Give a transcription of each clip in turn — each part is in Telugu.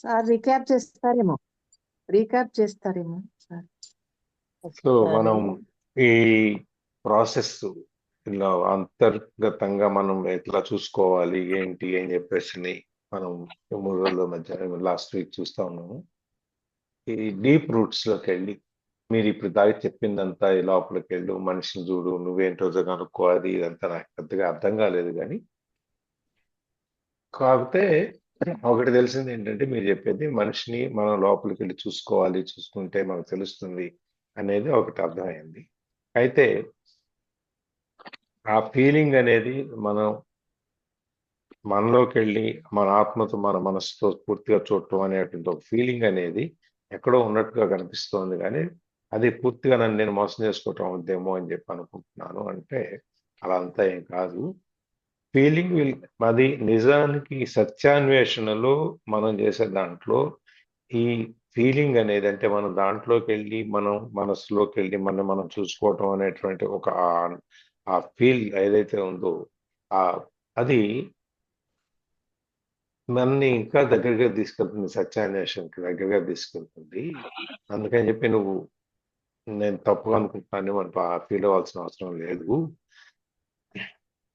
సార్ రీక్యాప్ చేస్తారేమో సార్. సో మనం ఈ ప్రాసెస్ ఇలా అంతర్గతంగా మనం ఎట్లా చూసుకోవాలి ఏంటి అని చెప్పేసి మనం 3 రోజుల మధ్య లాస్ట్ వీక్ చూస్తా ఉన్నాము. ఈ డీప్ రూట్స్ లోకి వెళ్ళి మీరు ఇప్పుడు దాకా చెప్పిందంతా ఈ లోపలికి వెళ్ళు, మనిషిని చూడు, నువ్వేంటో కనుక్కోవాలి, ఇదంతా నాకు పెద్దగా అర్థం కాలేదు. కానీ కాకపోతే ఒకటి తెలిసింది ఏంటంటే, మీరు చెప్పేది మనిషిని మనం లోపలికి వెళ్ళి చూసుకోవాలి, చూసుకుంటే మనకు తెలుస్తుంది అనేది ఒకటి అర్థమైంది. అయితే ఆ ఫీలింగ్ అనేది మనం మనలోకి వెళ్ళి మన ఆత్మతో మన మనసుతో పూర్తిగా చూడటం అనేటువంటి ఒక ఫీలింగ్ అనేది ఎక్కడో ఉన్నట్టుగా కనిపిస్తోంది. కానీ అది పూర్తిగా నన్ను నేను మోసం చేసుకోవటం అవుద్దేమో అని చెప్పి అనుకుంటున్నాను. అంటే అలా అంతా ఏం కాదు. ఫీలింగ్ అది నిజానికి సత్యాన్వేషణలో మనం చేసే దాంట్లో ఈ ఫీలింగ్ అనేది, అంటే మనం దాంట్లోకి వెళ్ళి మనం మనసులోకి వెళ్ళి మనం చూసుకోవటం అనేటువంటి ఒక ఆ ఫీల్ ఏదైతే ఉందో అది నన్ను ఇంకా దగ్గరగా తీసుకెళ్తుంది, సత్యాన్వేషణకి దగ్గరగా తీసుకెళ్తుంది. అందుకని చెప్పి నేను తప్పుగా అనుకుంటున్నాను మనం ఫీల్ అవ్వాల్సిన అవసరం లేదు.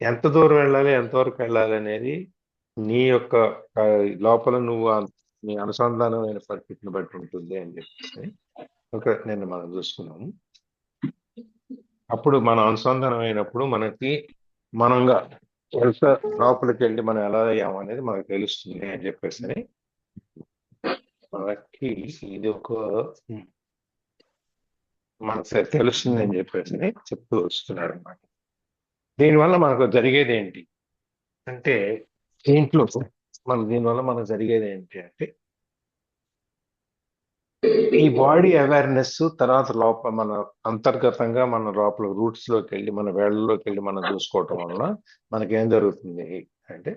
ఎంత దూరం వెళ్ళాలి, ఎంతవరకు వెళ్ళాలి అనేది నీ యొక్క లోపల నీ అనుసంధానమైన పరిస్థితిని బట్టి ఉంటుంది అని చెప్పేసి నేను మనం చూసుకున్నాము. అప్పుడు మన అనుసంధానం అయినప్పుడు మనకి మనంగా ఎంత లోపలికి వెళ్ళి మనం ఎలా అయ్యాము అనేది మనకు తెలుస్తుంది అని చెప్పేసి మనకి ఇది ఒక మనకు తెలుస్తుంది అని చెప్పేసి చెప్తూ వస్తున్నాడు అన్నమాట. దీనివల్ల మనకు జరిగేది ఏంటి అంటే, దీనివల్ల మనకు జరిగేది ఏంటి అంటే, ఈ బాడీ అవేర్నెస్ తర్వాత మన అంతర్గతంగా మన లోపల రూట్స్ లోకి వెళ్ళి మన వేళ్లలోకి వెళ్ళి మనం చూసుకోవటం వల్ల మనకేం జరుగుతుంది అంటే,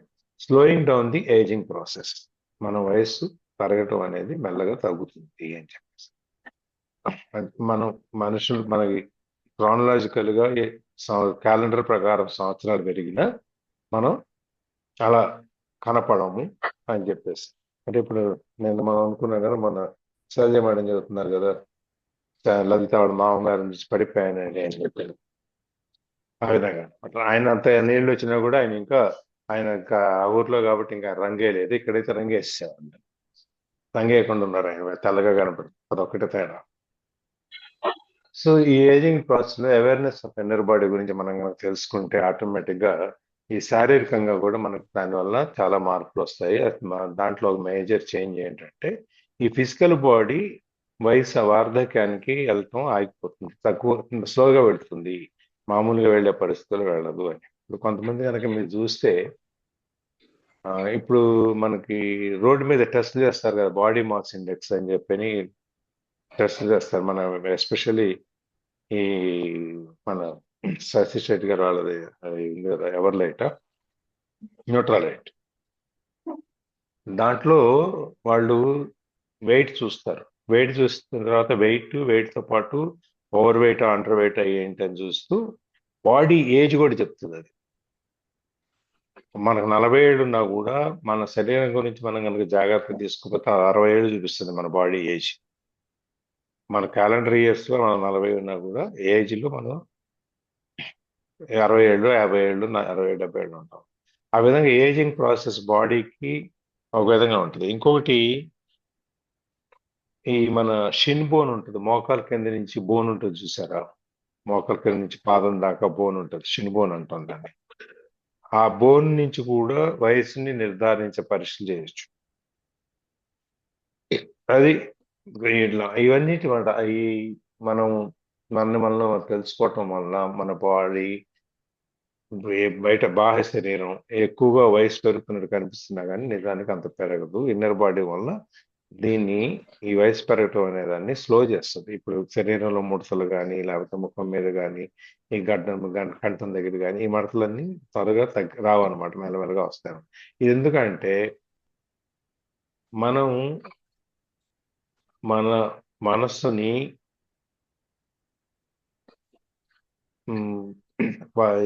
slowing down the ageing process. మన వయస్సు పెరగటం అనేది మెల్లగా తగ్గుతుంది అని చెప్పేసి మనం మనుషులు మనకి క్రానలాజికల్ గా క్యాలెండర్ ప్రకారం సంవత్సరాలు పెరిగినా మనం అలా కనపడము అని చెప్పేసి. అంటే ఇప్పుడు మనం అనుకున్నాం కదా, మన సహజ మేడం చదువుతున్నారు కదా, లలిత వాడు మామగారి నుంచి పడిపోయానండి అని చెప్పారు. ఆ విధంగా అట్లా ఆయన అంత నీళ్ళు వచ్చినా కూడా ఆయన ఇంకా ఆ ఊర్లో కాబట్టి ఇంకా రంగే లేదు. ఇక్కడైతే రంగేసేవాళ్ళు, రంగేయకుండా ఉన్నారు. ఆయన తెల్లగా కనపడుతుంది, అదొక్కటే తేడా. సో ఈ ఏజింగ్ ప్రాసెస్ లో అవేర్నెస్ ఆఫ్ ఇన్నర్ బాడీ గురించి మనం తెలుసుకుంటే ఆటోమేటిక్ గా ఈ శారీరకంగా కూడా మనకు దానివల్ల చాలా మార్పులు వస్తాయి. దాంట్లో ఒక మేజర్ చేంజ్ ఏంటంటే, ఈ ఫిజికల్ బాడీ వయసు వార్ధక్యానికి వెళ్ళటం ఆగిపోతుంది, స్లోగా వెళుతుంది, మామూలుగా వెళ్ళే పరిస్థితులు వెళ్ళదు అని. ఇప్పుడు కొంతమంది కనుక మీరు చూస్తే, ఇప్పుడు మనకి రోడ్డు మీద టెస్ట్ చేస్తారు కదా, బాడీ మాస్ ఇండెక్స్ అని చెప్పని టెస్ట్ చేస్తారు. మన ఎస్పెషల్లీ ఈ మన శశి శెట్టి గారు వాళ్ళది ఎవరిలైట్ న్యూట్రాలైట్, దాంట్లో వాళ్ళు వెయిట్ చూస్తారు. వెయిట్ చూసిన తర్వాత వెయిట్ తో పాటు ఓవర్ వెయిట్ అండర్ వెయిట్ ఏంటి అని చూస్తూ బాడీ ఏజ్ కూడా చెప్తుంది. అది మనకు 40 ఏళ్ళు ఉన్నా కూడా మన శరీరం గురించి మనం కనుక జాగ్రత్త తీసుకోకపోతే 60 ఏళ్ళు చూపిస్తుంది మన బాడీ ఏజ్. మన క్యాలెండర్ ఇయర్స్ లో మనం 40 ఉన్నా కూడా ఏజ్ లో మనం 60 ఏళ్ళు, 50 ఏళ్ళు, 60, 70 ఏళ్ళు ఉంటాం. ఆ విధంగా ఏజింగ్ ప్రాసెస్ బాడీకి ఒక విధంగా ఉంటుంది. ఇంకొకటి, ఈ మన షిన్ బోన్ ఉంటుంది, మోకాల కింద నుంచి బోన్ ఉంటుంది చూసారా, మోకాల కింద నుంచి పాదం దాకా బోన్ ఉంటుంది, షిన్ బోన్ అంటాం దాన్ని. ఆ బోన్ నుంచి కూడా వయసుని నిర్ధారించే పరీక్షలు చేయొచ్చు. అది ఇట్లా ఇవన్నిటి వల్ల ఈ మనం మనం తెలుసుకోవటం వల్ల మన బాడీ బయట బాహ్య శరీరం ఎక్కువగా వయసు పెరుగుతున్నట్టు కనిపిస్తున్నా కానీ నిజానికి అంత పెరగదు. ఇన్నర్ బాడీ వల్ల ఈ వయసు పెరగటం అనే దాన్ని స్లో చేస్తుంది. ఇప్పుడు శరీరంలో ముడతలు కానీ, లేకపోతే ముఖం మీద కానీ, ఈ కంఠం దగ్గర కానీ ఈ మడతలన్నీ త్వరగా రావు అనమాట, మెల్లమెల్లగా వస్తాయి. ఇది ఎందుకంటే మనం మన మనస్సుని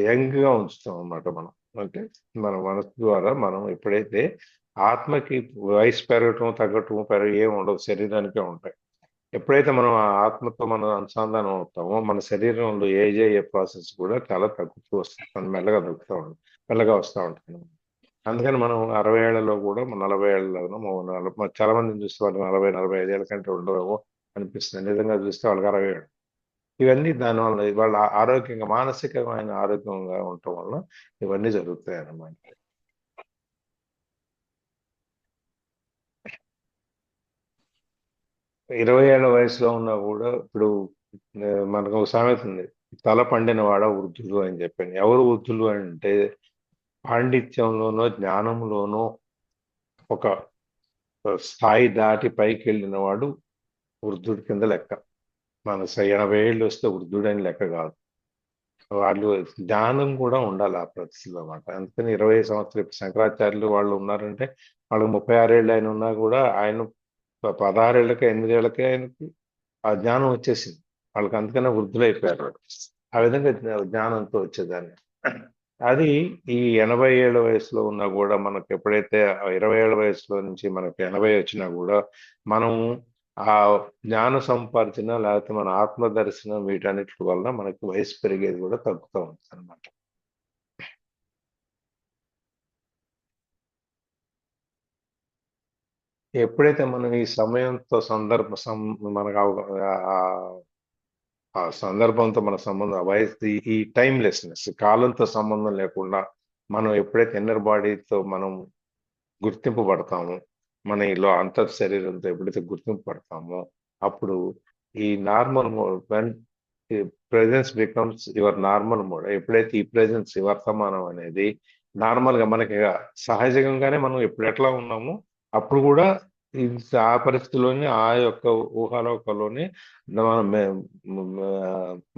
యంగ్ గా ఉంచుతాం అన్నమాట మనం. అంటే మన మనసు ద్వారా మనం ఎప్పుడైతే ఆత్మకి వయసు పెరగటం తగ్గటం ఏమి ఉండదు, శరీరానికే ఉంటాయి. ఎప్పుడైతే మనం ఆ ఆత్మతో మనం అనుసంధానం అవుతామో మన శరీరంలో ఏజ్ అయ్యే ప్రాసెస్ కూడా చాలా తగ్గుతూ వస్తుంది, మెల్లగా తగ్గుతూ ఉంటుంది, మెల్లగా వస్తూ ఉంటుంది. అందుకని మనం 60 ఏళ్లలో కూడా 40 ఏళ్లలోనూ చాలా మందిని చూస్తే వాళ్ళు 40 45 ఏళ్ళ కంటే ఉండవేమో అనిపిస్తుంది. నిజంగా చూస్తే వాళ్ళకి 60 ఏళ్ళు. ఇవన్నీ దానివల్ల వాళ్ళ ఆరోగ్యంగా మానసికమైన ఆరోగ్యంగా ఉండటం వల్ల ఇవన్నీ జరుగుతాయి అన్నమాట. 20 ఏళ్ల వయసులో ఉన్నా కూడా ఇప్పుడు మనకు ఒక సామెత ఉంది, తల పండిన వాడ వృద్ధులు అని చెప్పాను. ఎవరు వృద్ధులు అంటే పాండిత్యంలోనో జ్ఞానంలోనో ఒక స్థాయి దాటి పైకి వెళ్ళిన వాడు వృద్ధుడి కింద లెక్క. మన 80 ఏళ్ళు వస్తే వృద్ధుడని లెక్క కాదు. వాళ్ళు జ్ఞానం కూడా ఉండాలి ఆ పరిస్థితిలో అన్నమాట. అందుకని 20 సంవత్సరాలు ఇప్పుడు శంకరాచార్యులు వాళ్ళు ఉన్నారంటే వాళ్ళకి 36 ఏళ్ళు ఆయన ఉన్నా కూడా ఆయన 16 ఏళ్ళకే 8 ఏళ్ళకే ఆయనకి ఆ జ్ఞానం వచ్చేసింది. వాళ్ళకి అందుకనే వృద్ధులైపోయారు వాళ్ళు. ఆ విధంగా జ్ఞానంతో వచ్చేదాన్ని. అది ఈ 80 ఏళ్ల వయసులో ఉన్నా కూడా మనకు ఎప్పుడైతే ఆ 20 ఏళ్ల వయసులో నుంచి మనకు 80 వచ్చినా కూడా మనం ఆ జ్ఞాన సంపార్జన లేకపోతే మన ఆత్మ దర్శనం వీటన్నిటి వల్ల మనకి వయసు పెరిగేది కూడా తగ్గుతూ ఉంటుంది అనమాట. ఎప్పుడైతే మనం ఈ సమయంతో మనకు ఆ సందర్భంతో మన సంబంధం, ఆ వయసు, ఈ టైమ్లెస్నెస్, కాలంతో సంబంధం లేకుండా మనం ఎప్పుడైతే ఇన్నర్ బాడీతో మనం గుర్తింపు పడతామో, మన ఈలో అంతర్ శరీరంతో ఎప్పుడైతే గుర్తింపు పడతామో అప్పుడు ఈ normal mode when presence becomes your normal mode. ఎప్పుడైతే ఈ ప్రెజెన్స్ ఈ వర్తమానం అనేది నార్మల్ గా మనకి సహజంగానే మనం ఎప్పుడు ఎట్లా ఉన్నామో అప్పుడు కూడా ఈ ఆ పరిస్థితిలోనే ఆ యొక్క ఊహాలోకంలోనే మనం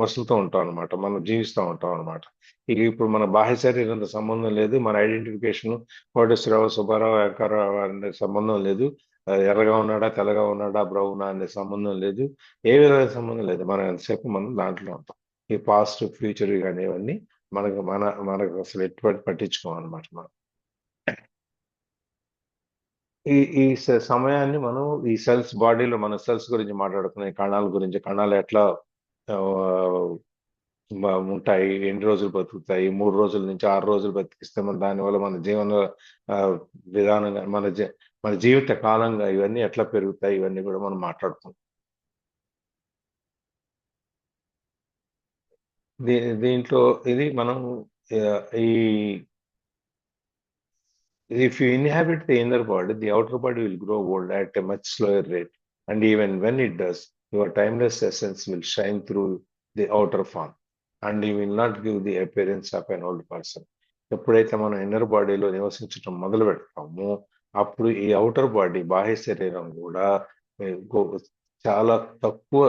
మసులుతూ ఉంటాం అనమాట, మనం జీవిస్తూ ఉంటాం అనమాట. ఇక ఇప్పుడు మన బాహ్య శరీరంతో సంబంధం లేదు, మన ఐడెంటిఫికేషన్ కోటేశ్వరరావు, సుబ్బారావు, వెంకటరావు అనే సంబంధం లేదు, ఎర్రగా ఉన్నాడా తెల్లగా ఉన్నాడా బ్రౌనా అనే సంబంధం లేదు, ఏ విధమైన సంబంధం లేదు. మనం ఎంతసేపు మనం దాంట్లో ఉంటాం. ఈ పాస్ట్ ఫ్యూచర్ కానీ ఇవన్నీ మనకు అసలు ఎటువంటి పట్టించుకోమన్నమాట మనం. ఈ సమయాన్ని మనం ఈ సెల్స్ బాడీలో మన సెల్స్ గురించి మాట్లాడుతున్నాం, ఈ కణాల గురించి, కణాలు ఎట్లా ఆ, ఉంటాయి, ఎన్ని రోజులు బతుకుతాయి, 3 రోజుల నుంచి 6 రోజులు బతికిస్తే మన దానివల్ల మన జీవన ఆ, విధానంగా మన జీవిత కాలంగా ఇవన్నీ ఎట్లా పెరుగుతాయి, ఇవన్నీ కూడా మనం మాట్లాడుకుంటాం. దీంట్లో ఇది మనం ఈ if you inhabit the inner body, the outer body will grow old at a much slower rate. And even when it does, your timeless essence will shine through the outer form. And you will not give the appearance of an old person. ఎప్పుడైతే మనం ఇన్నర్ బాడీలో నివసించడం మొదలు పెడతామో అప్పుడు ఈ అవుటర్ బాడీ బాహ్య శరీరం కూడా ఏ, గో- చాలా తక్కువ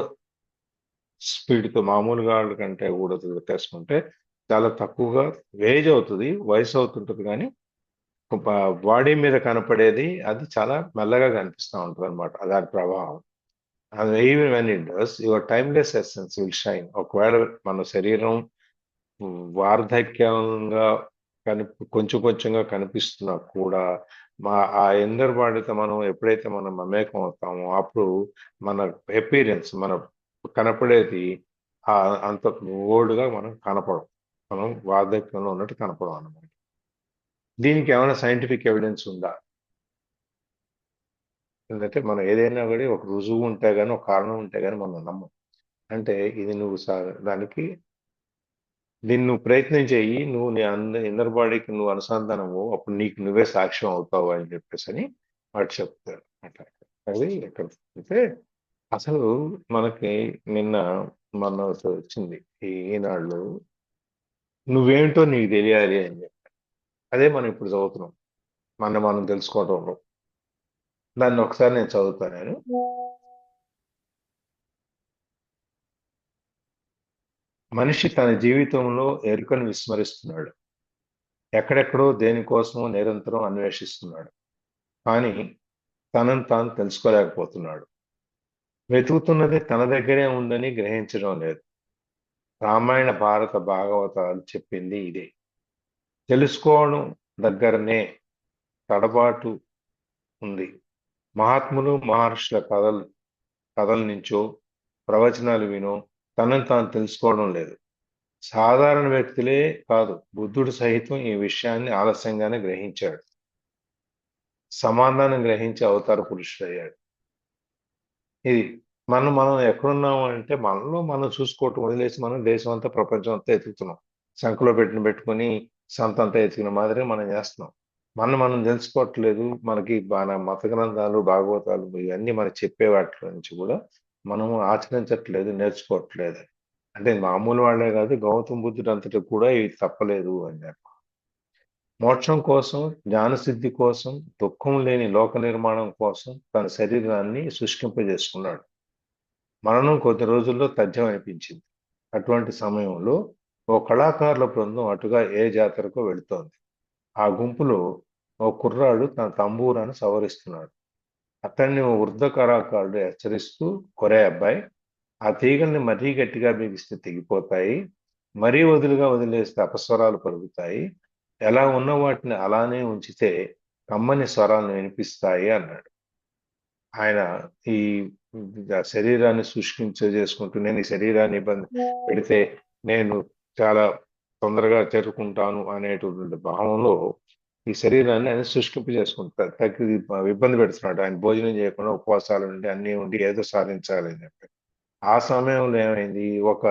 స్పీడ్తో మామూలుగా వాళ్ళ కంటే కూడా తెలుసుకుంటే చాలా తక్కువగా ఏజ్ అవుతుంది, వయసు అవుతుంటుంది, కానీ బాడీ మీద కనపడేది అది చాలా మెల్లగా కనిపిస్తూ ఉంటుంది అనమాట, దాని ప్రభావం. అది even when it does your timeless essence will shine. ఒకవేళ మన శరీరం వార్ధక్యంగా కొంచెం కొంచెంగా కనిపిస్తున్నా కూడా ఆ ఎందర్ బాడీతో మనం ఎప్పుడైతే మనం మమేకం అవుతామో అప్పుడు మన అపీరెన్స్, మన కనపడేది ఆ అంత ఓల్డ్గా మనం కనపడం, మనం వార్ధక్యంలో ఉన్నట్టు కనపడం అన్నమాట. దీనికి ఏమైనా సైంటిఫిక్ ఎవిడెన్స్ ఉందా? ఎందుకంటే మనం ఏదైనా కూడా ఒక రుజువు ఉంటే గానీ, ఒక కారణం ఉంటే గానీ మనం నమ్మం. అంటే ఇది నువ్వు దానికి దీన్ని నువ్వు ప్రయత్నం చెయ్యి, నువ్వు నీ ఇన్నర్ బాడీకి నువ్వు అనుసంధానము, అప్పుడు నీకు నువ్వే సాక్ష్యం అవుతావు అని చెప్పేసి అని వాడు చెప్తాడు అట్లా. అది ఇక్కడ అంటే అసలు మనకి నిన్న మన వచ్చింది ఈనాళ్ళు, నువ్వేంటో నీకు తెలియాలి అని చెప్పి. అదే మనం ఇప్పుడు చదువుతున్నాం, మనం తెలుసుకోవడంలో. దాన్ని ఒకసారి నేను చదువుతాను నేను. మనిషి తన జీవితంలో ఎరుకను విస్మరిస్తున్నాడు, ఎక్కడెక్కడో దేనికోసమో నిరంతరం అన్వేషిస్తున్నాడు, కానీ తనను తాను తెలుసుకోలేకపోతున్నాడు. వెతుకుతున్నది తన దగ్గరే ఉందని గ్రహించడం లేదు. రామాయణ భారత భాగవతాలు చెప్పింది ఇదే. తెలుసుకోవడం దగ్గరనే తడబాటు ఉంది. మహాత్ములు మహర్షుల కథల నుంచో ప్రవచనాలు వినో తనను తాను తెలుసుకోవడం లేదు. సాధారణ వ్యక్తులే కాదు, బుద్ధుడు సహితం ఈ విషయాన్ని ఆలస్యంగానే గ్రహించాడు. సమాధానం గ్రహించి అవతార పురుషుడయ్యాడు. ఇది మనం ఎక్కడున్నాము అంటే మనలో మనం చూసుకోవటం వదిలేసి మనం దేశం అంతా ప్రపంచం అంతా ఎతుకుతున్నాం. సంఖలో పెట్టుకొని సంతంతా ఎతికిన మాదిరి మనం చేస్తున్నాం. మనం తెలుసుకోవట్లేదు. మనకి మన మత గ్రంథాలు భాగవతాలు ఇవన్నీ మనకి చెప్పే వాటి నుంచి కూడా మనము ఆచరించట్లేదు, నేర్చుకోవట్లేదు. అంటే మామూలు వాళ్ళే కాదు, గౌతమ బుద్ధుడు అంతటి కూడా ఇవి తప్పలేదు అన్నారు. మోక్షం కోసం, జ్ఞానసిద్ధి కోసం, దుఃఖం లేని లోక నిర్మాణం కోసం తన శరీరాన్ని శుష్కింపజేసుకున్నాడు. మరణం కొద్ది రోజుల్లో తథ్యం అనిపించింది. అటువంటి సమయంలో ఓ కళాకారుల బృందం అటుగా ఏ జాతరకో వెళుతోంది. ఆ గుంపులో ఓ కుర్రాడు తన తంబూరాన్ని సవరిస్తున్నాడు. అతన్ని ఓ వృద్ధ కళాకారుడు హెచ్చరిస్తూ, "ఒరే అబ్బాయి, ఆ తీగల్ని మరీ గట్టిగా బిగిస్తే తెగిపోతాయి. మరీ వదిలేస్తే అపస్వరాలు పలుకుతాయి. ఎలా ఉన్న వాటిని అలానే ఉంచితే కమ్మని స్వరాలను వినిపిస్తాయి" అన్నాడు. ఆయన ఈ శరీరాన్ని చేసుకుంటూ, నేను ఈ శరీరాన్ని ఇబ్బంది పెడితే నేను చాలా తొందరగా చేరుకుంటాను అనేటువంటి భావంలో ఈ శరీరాన్ని ఆయన చేసుకుంటాడు. ఇబ్బంది పెడుతున్నాడు. ఆయన భోజనం చేయకుండా ఉపవాసాలు ఉండి అన్నీ ఉండి ఏదో సాధించాలి అని చెప్పి. ఆ సమయంలో ఏమైంది, ఒక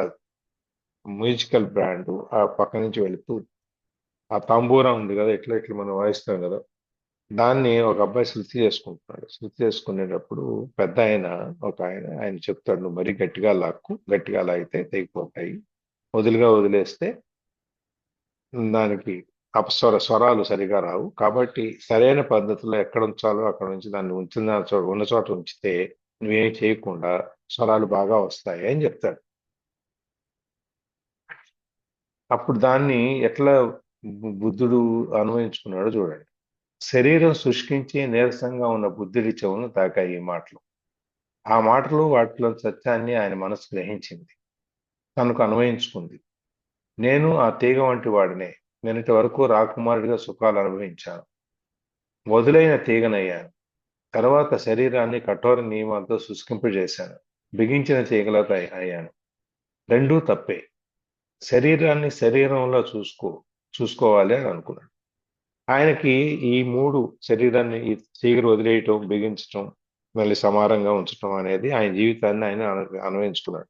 మ్యూజికల్ బ్రాండ్ ఆ పక్క నుంచి వెళుతూ ఆ తంబూరా ఉంది కదా, ఇట్లా ఇట్లా మనం వాయిస్తాం కదా, దాన్ని ఒక అబ్బాయి శృతి చేసుకుంటున్నాడు. శృతి చేసుకునేటప్పుడు పెద్ద ఆయన, ఒక ఆయన చెప్తాడు, "నువ్వు మరీ గట్టిగా లాక్కు, గట్టిగా లాగితే తెగిపోతాయి. వదిలేస్తే దానికి స్వరాలు సరిగా రావు. కాబట్టి సరైన పద్ధతిలో ఎక్కడ ఉంచాలో అక్కడ ఉంచి దాన్ని ఉన్న చోట ఉంచితే నువ్వేం చేయకుండా స్వరాలు బాగా వస్తాయి" అని చెప్తాడు. అప్పుడు దాన్ని ఎట్లా బుద్ధుడు అన్వయించుకున్నాడో చూడండి. శరీరం శుష్కించి నీరసంగా ఉన్న బుద్ధుడి చెవులను తాకాయి ఈ మాటలు. ఆ మాటలు వాటిలో సత్యాన్ని ఆయన మనసు గ్రహించింది, తనకు అన్వయించుకుంది. నేను ఆ తీగ వంటి వాడినే. నిన్నటి వరకు రాకుమారుడిగా సుఖాలు అనుభవించాను. వదులైన తీగనయ్యాను. తర్వాత శరీరాన్ని కఠోర నియమాలతో శుష్కింపజేశాను. బిగించిన తీగలతో అయ్యాను. రెండూ తప్పే. శరీరాన్ని శరీరంలో చూసుకోవాలి అని అనుకున్నాడు. ఆయనకి ఈ మూడు, శరీరాన్ని ఈ తీగలు వదిలేయటం, బిగించటం, మళ్ళీ సమానంగా ఉంచటం అనేది ఆయన జీవితాన్ని ఆయన అన్వయించుకున్నాడు.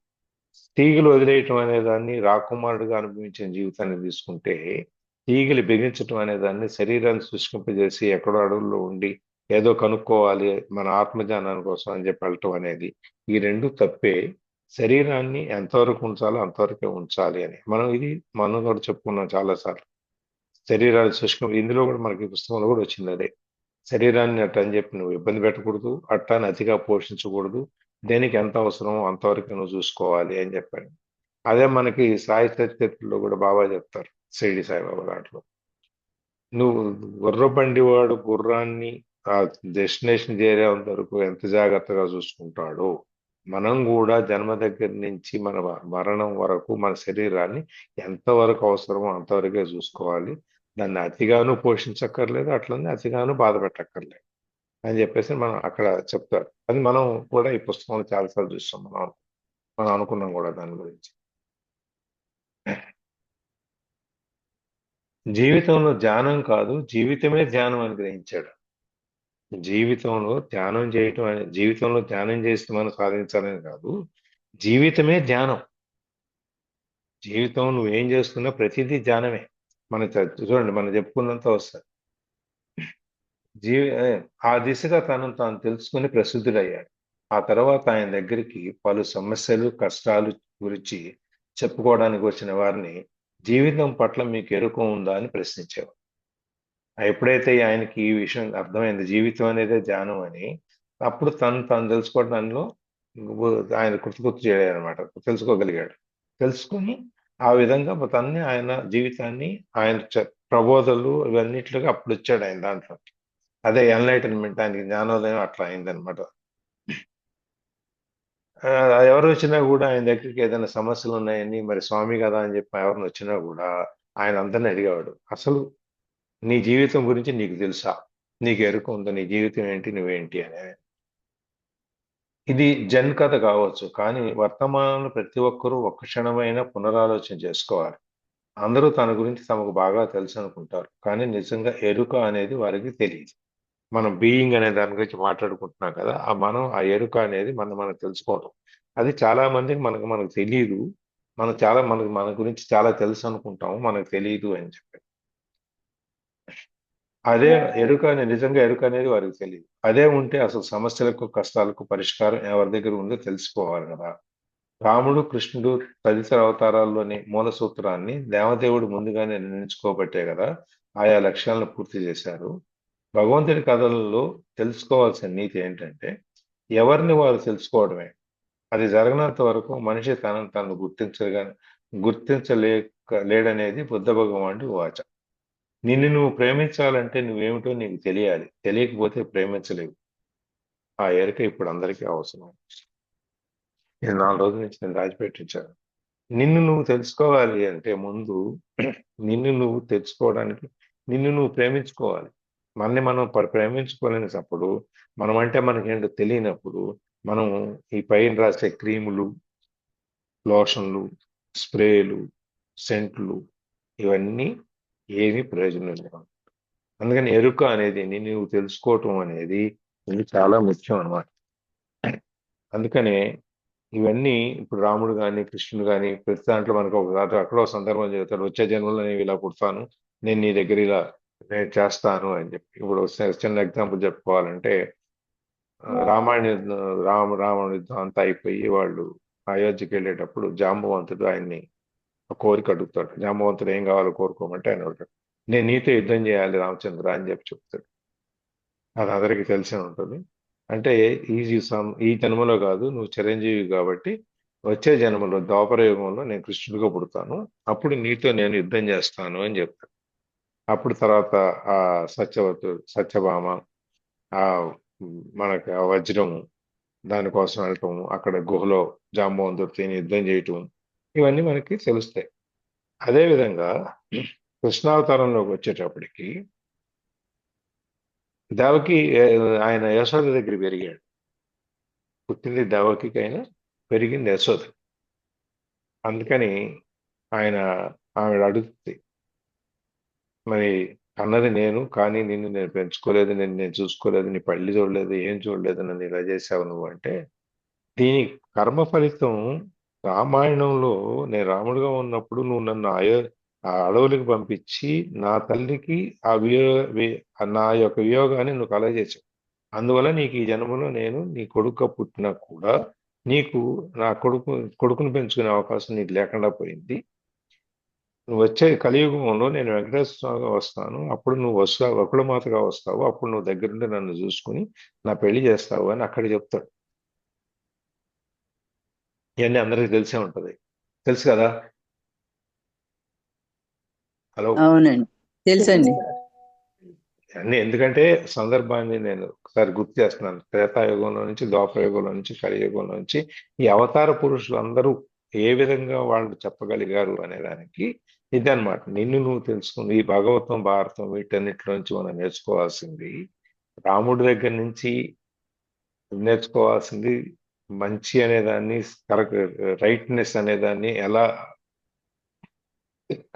తీగలు వదిలేయటం అనే దాన్ని రాకుమారుడుగా అనుభవించిన జీవితాన్ని తీసుకుంటే, తీగలు బిగించటం అనే దాన్ని శరీరాన్ని శుష్కింపజేసి ఎక్కడో అడవుల్లో ఉండి ఏదో కనుక్కోవాలి మన ఆత్మజ్ఞానాన్ని కోసం అని చెప్పి వెళ్ళటం అనేది, ఈ రెండు తప్పే. శరీరాన్ని ఎంతవరకు ఉంచాలో అంతవరకే ఉంచాలి అని మనం కూడా చెప్పుకున్నాం చాలాసార్లు. శరీరాన్ని ఇందులో కూడా మనకి పుస్తకంలో కూడా వచ్చింది అదే. శరీరాన్ని అట్ట అని చెప్పి నువ్వు ఇబ్బంది పెట్టకూడదు, అట్టాన్ని అతిగా పోషించకూడదు, దేనికి ఎంత అవసరమో అంతవరకు నువ్వు చూసుకోవాలి అని చెప్పాడు. అదే మనకి సాయి చరిత్రలో కూడా బాబా చెప్తారు, షిరిడి సాయిబాబా దాంట్లో, నువ్వు గుర్రబండి వాడు గుర్రాన్ని ఆ డెస్టినేషన్ చేరేంత వరకు ఎంత జాగ్రత్తగా చూసుకుంటాడో, మనం కూడా జన్మ దగ్గర నుంచి మన మరణం వరకు మన శరీరాన్ని ఎంతవరకు అవసరమో అంతవరకే చూసుకోవాలి. దాన్ని అతిగాను పోషించక్కర్లేదు, అట్లనే అతిగాను బాధ పెట్టక్కర్లేదు అని చెప్పేసి మనం అక్కడ చెప్తారు. అది మనం కూడా ఈ పుస్తకంలో చాలాసార్లు చూస్తాం. మనం అనుకున్నాం కూడా దాని గురించి. జీవితంలో ధ్యానం కాదు, జీవితమే ధ్యానం అని గ్రహించాడు. జీవితంలో ధ్యానం చేసి మనం సాధించాలని కాదు, జీవితమే ధ్యానం. జీవితం నువ్వేం చేస్తున్నా ప్రతిదీ ధ్యానమే. చూడండి, మనం చెప్పుకున్నంత వస్తుంది. ఆ దిశగా తనను తాను తెలుసుకుని ప్రసిద్ధుడయ్యాడు. ఆ తర్వాత ఆయన దగ్గరికి పలు సమస్యలు, కష్టాలు గురించి చెప్పుకోవడానికి వచ్చిన వారిని జీవితం పట్ల మీకు ఎరుక ఉందా అని ప్రశ్నించేవారు. ఎప్పుడైతే ఆయనకి ఈ విషయం అర్థమైంది, జీవితం అనేదే ధ్యానం అని, అప్పుడు తను తెలుసుకోవడంలో ఆయన గుర్తు చేయలేదు అనమాట. తెలుసుకోగలిగాడు. తెలుసుకుని ఆ విధంగా ఆయన జీవితాన్ని, ఆయన ప్రబోధలు ఇవన్నిట్లుగా అప్పుడు వచ్చాడు ఆయన దాంట్లో. అదే ఎన్లైటన్మెంట్, ఆయనకి జ్ఞానోదయం అట్లా అయిందనమాట. ఎవరు వచ్చినా కూడా ఆయన దగ్గరికి ఏదైనా సమస్యలు ఉన్నాయని, మరి స్వామి కదా అని చెప్పి ఎవరిని వచ్చినా కూడా ఆయన అందరిని అడిగేవాడు, అసలు నీ జీవితం గురించి నీకు తెలుసా? నీకు ఎరుక ఉందా, నీ జీవితం ఏంటి, నువ్వేంటి అనేది. ఇది జన్ కథ కావచ్చు, కానీ వర్తమానంలో ప్రతి ఒక్కరూ ఒక్క క్షణమైనా పునరాలోచన చేసుకోవాలి. అందరూ తన గురించి తమకు బాగా తెలుసు అనుకుంటారు, కానీ నిజంగా ఎరుక అనేది వారికి తెలియదు. మనం బీయింగ్ అనే దాని గురించి మాట్లాడుకుంటున్నాం కదా, ఆ మనం ఆ ఎరుక అనేది మనం తెలుసుకోవడం. అది చాలా మందికి మనకు తెలియదు. మనకు మన గురించి చాలా తెలుసు అనుకుంటాము, మనకు తెలియదు అని చెప్పి. అదే నిజంగా ఎరుక అనేది వారికి తెలియదు. అదే ఉంటే అసలు సమస్యలకు, కష్టాలకు పరిష్కారం ఎవరి దగ్గర ఉందో తెలిసిపోవాలి కదా. రాముడు, కృష్ణుడు తదితర అవతారాల్లోని మూల సూత్రాన్ని దేవదేవుడు ముందుగానే నిర్ణయించుకోబట్టే కదా ఆయా లక్ష్యాలను పూర్తి చేశారు. భగవంతుడి కథలలో తెలుసుకోవాల్సిన నీతి ఏంటంటే, ఎవరిని వారు తెలుసుకోవడమే. అది జరగనంత వరకు మనిషి తనను తను లేడనేది బుద్ధ భగవానుడి వాచ. నిన్ను నువ్వు ప్రేమించాలంటే నువ్వేమిటో నీకు తెలియాలి. తెలియకపోతే ప్రేమించలేవు. ఆ ఎరుక ఇప్పుడు అందరికీ అవసరం. ఇది 4 రోజుల నుంచి నేను దాచిపెట్టించాను. నిన్ను నువ్వు తెలుసుకోవాలి అంటే ముందు నిన్ను నువ్వు తెలుసుకోవడానికి నిన్ను నువ్వు ప్రేమించుకోవాలి. మనని మనం ప్రేమించుకోలేనప్పుడు, మనం అంటే మనకేంటో తెలియనప్పుడు, మనం ఈ పైన రాసే క్రీములు, లోషన్లు, స్ప్రేలు, సెంట్లు ఇవన్నీ ఏమీ ప్రయోజనం లేవు. అందుకని ఎరుక అనేది నువ్వు తెలుసుకోవటం అనేది ఇది చాలా ముఖ్యం అన్నమాట. అందుకనే ఇవన్నీ ఇప్పుడు రాముడు గాని, కృష్ణుడు గాని ప్రతి దాంట్లో మనకు అక్కడో సందర్భం చెబుతాడు. వచ్చే జన్మలో నేను ఇలా పుడతాను, నేను నీ దగ్గర ఇలా నేను చేస్తాను అని చెప్పి. ఇప్పుడు చిన్న ఎగ్జాంపుల్ చెప్పుకోవాలంటే, రామాయణ యుద్ధం, రావణ యుద్ధం అంతా అయిపోయి వాళ్ళు అయోధ్యకి వెళ్ళేటప్పుడు జాంబవంతుడు ఆయన్ని ఒక కోరిక అడుగుతాడు. జాంబవంతుడు ఏం కావాలో కోరుకోమంటే ఆయన అడుగుతాడు. నేను నీతో యుద్ధం చేయాలి రామచంద్ర అని చెప్పి చెప్తాడు. అది అందరికీ తెలిసే ఉంటుంది. అంటే ఈ జన్మలో కాదు, నువ్వు చిరంజీవి కాబట్టి వచ్చే జన్మలో ద్వాపర యుగంలో నేను కృష్ణుడిగా పుడతాను, అప్పుడు నీతో నేను యుద్ధం చేస్తాను అని చెప్తాను. అప్పుడు తర్వాత ఆ సత్యభామ, ఆ మనకి ఆ వజ్రం దానికోసం వెళ్ళటం, అక్కడ గుహలో జాంబవంతుడితో యుద్ధం చేయటం, ఇవన్నీ మనకి తెలుస్తాయి. అదేవిధంగా కృష్ణావతారంలోకి వచ్చేటప్పటికి దేవకి ఆయన యశోద దగ్గర పెరిగాడు. పుట్టింది దేవకికైనా పెరిగింది యశోద. అందుకని ఆయన ఆవిడ అడుగుతుంది, మరి అన్నది నేను, కానీ నిన్ను నేను పెంచుకోలేదు, నేను చూసుకోలేదు, నీ పళ్ళి చూడలేదు, ఏం చూడలేదు, నన్ను ఇలా చేసావు నువ్వు అంటే, దీని కర్మ ఫలితం రామాయణంలో నేను రాముడిగా ఉన్నప్పుడు నువ్వు నన్ను ఆ అడవులకు పంపించి నా తల్లికి ఆ నా యొక్క వియోగాన్ని నువ్వు కలగజేసావు. అందువల్ల నీకు ఈ జన్మలో నేను నీ కొడుకుగా పుట్టినా కూడా నీకు నా కొడుకును పెంచుకునే అవకాశం నీకు లేకుండా పోయింది. నువ్వు వచ్చే కలియుగంలో నేను వెంకటేశ్వర స్వామిగా వస్తాను, అప్పుడు నువ్వు వస్తావు, వకుళమాతగా వస్తావు, అప్పుడు నువ్వు దగ్గరుండి నన్ను చూసుకుని నా పెళ్లి చేస్తావు అని అక్కడ చెప్తాడు. ఇవన్నీ అందరికీ తెలిసే ఉంటది, తెలుసు కదా. హలో. అవునండి, తెలుసండి. అన్ని ఎందుకంటే సందర్భాన్ని నేను ఒకసారి గుర్తు చేస్తున్నాను. త్రేతాయుగంలో నుంచి, ద్వాపరయుగంలో నుంచి, కలియుగంలో నుంచి ఈ అవతార పురుషులు అందరూ ఏ విధంగా వాళ్ళు చెప్పగలిగారు అనే దానికి ఇదన్నమాట. నిన్ను నువ్వు తెలుసుకుని ఈ భాగవతం, భారతం వీటన్నిటిలో నుంచి మనం నేర్చుకోవాల్సింది, రాముడి దగ్గర నుంచి నేర్చుకోవాల్సింది మంచి అనేదాన్ని, కరెక్ట్ రైట్నెస్ అనేదాన్ని ఎలా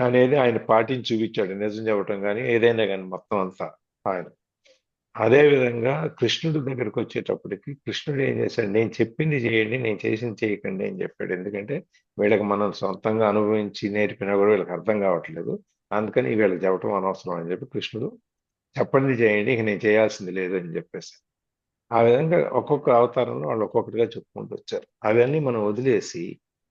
అనేది ఆయన పాటించి చూపించాడు. నిజం చెప్పటం కానీ ఏదైనా కానీ మొత్తం అంతా ఆయన. అదే విధంగా కృష్ణుడి దగ్గరికి వచ్చేటప్పటికి కృష్ణుడు ఏం చేశాడు, నేను చెప్పింది చేయండి, నేను చేసింది చేయకండి అని చెప్పాడు. ఎందుకంటే వీళ్ళకి మనం సొంతంగా అనుభవించి నేర్పినా కూడా వీళ్ళకి అర్థం కావట్లేదు, అందుకని వీళ్ళకి చెప్పడం అనవసరం అని చెప్పి కృష్ణుడు చెప్పండి చేయండి, ఇక నేను చేయాల్సింది లేదు అని చెప్పేసి. ఆ విధంగా ఒక్కొక్క అవతారంలో వాళ్ళు ఒక్కొక్కటిగా చెప్పుకుంటూ వచ్చారు. అవన్నీ మనం వదిలేసి,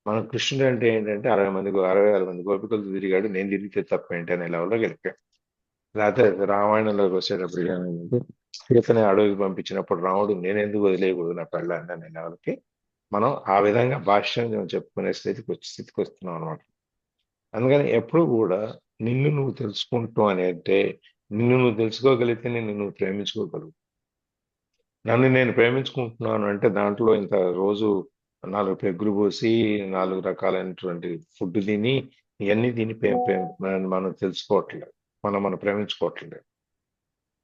మనం కృష్ణుడు అంటే ఏంటంటే 60,000 మంది గోపికలతో తిరిగాడు, నేను తిరిగితే తప్పేంటి అనే లెవెల్లోకి వెళ్ళిపోయాం. లేకపోతే రామాయణంలోకి వచ్చేటప్పుడు ఏమైందంటే, సీతని అడవికి పంపించినప్పుడు రాముడు నేను ఎందుకు వదిలేయకూడదు నా పెళ్ళాన్ని అనే లెవెల్కి మనం ఆ విధంగా భాష్యం చెప్పుకునే స్థితికి వస్తున్నాం అనమాట. అందుకని ఎప్పుడు కూడా నిన్ను నువ్వు తెలుసుకుంటావు అని అంటే, నిన్ను నువ్వు తెలుసుకోగలిగితే నిన్ను నువ్వు ప్రేమించుకోగలుగు. నన్ను నేను ప్రేమించుకుంటున్నాను అంటే దాంట్లో ఇంత రోజు 4 పెగ్గులు పోసి 4 రకాలైనటువంటి ఫుడ్ తిని ఇవన్నీ తిని మనం తెలుసుకోవట్లేదు, మనం ప్రేమించుకోవట్లేదు.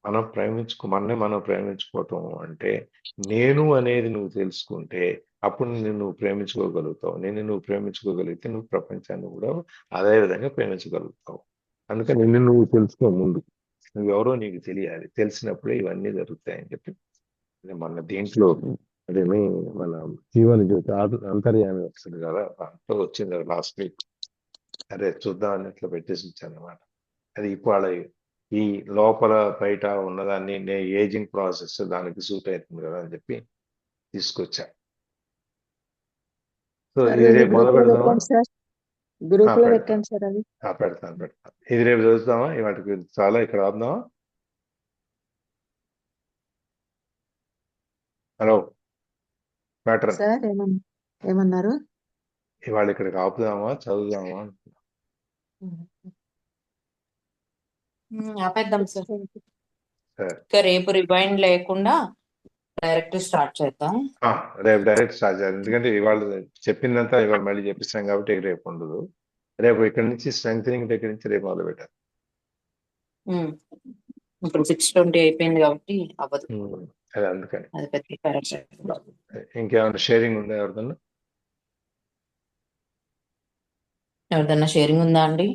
మనం ప్రేమించుకోవటం అంటే నేను అనేది నువ్వు తెలుసుకుంటే అప్పుడు నువ్వు ప్రేమించుకోగలుగుతావు. నువ్వు ప్రేమించుకోగలిగితే నువ్వు ప్రపంచాన్ని కూడా అదే విధంగా ప్రేమించగలుగుతావు. అందుకని నువ్వు తెలుసుకో ముందు. నువ్వెవరో నీకు తెలియాలి. తెలిసినప్పుడే ఇవన్నీ జరుగుతాయని చెప్పి మన దీంట్లో అదేమి మన జీవన జ్యోతి అంతర్యామి వస్తుంది కదా, దాంట్లో వచ్చింది లాస్ట్ వీక్. అదే చూద్దాం అన్నట్లు పెట్టేసి ఇచ్చాను అనమాట. అది ఇవాళ ఈ లోపల బయట ఉన్నదాన్ని ఏజింగ్ ప్రాసెస్ దానికి సూట్ అవుతుంది కదా అని చెప్పి తీసుకొచ్చా. సో సార్ ఇది ఇది రేపు మొదలు గ్రూప్ లో పెడదామా? పెట్టండి సార్. గ్రూప్ లో పెడతాను. పెట్టండి సార్ అది. పెడతాను. ఇది రేపు చదువుతామా? వాటికి చాలా ఇక్కడ ఆపుదామా? హలో మ్యాటర్, సార్ ఏమన్నారు? ఇవాళ ఇక్కడికి ఆపుదామా చదువుదామా? ఆపేద్దాం సార్. సరే, ఇంకా రేపు రివైండ్ లేకుండా డైరెక్ట్ స్టార్ట్ చేద్దాం. రేపు డైరెక్ట్ స్టార్ట్ చేయాలి. ఎందుకంటే ఇవాళ చెప్పిందంతా ఇవాళ మళ్ళీ చెప్పిస్తాం కాబట్టి రేపు ఉండదు. రేపు ఇక్కడ నుంచి స్ట్రెంగ్ దగ్గర నుంచి రేపు మొదలు పెట్టాలి. ఇప్పుడు 6:20 అయిపోయింది కాబట్టి అవ్వదు. అదే అందుకని. అది పెద్ద కరెక్ట్. ఇంకేమైనా షేరింగ్ ఉందా ఎవరిదన్నా? ఎవరిదన్నా షేరింగ్ ఉందా అండి?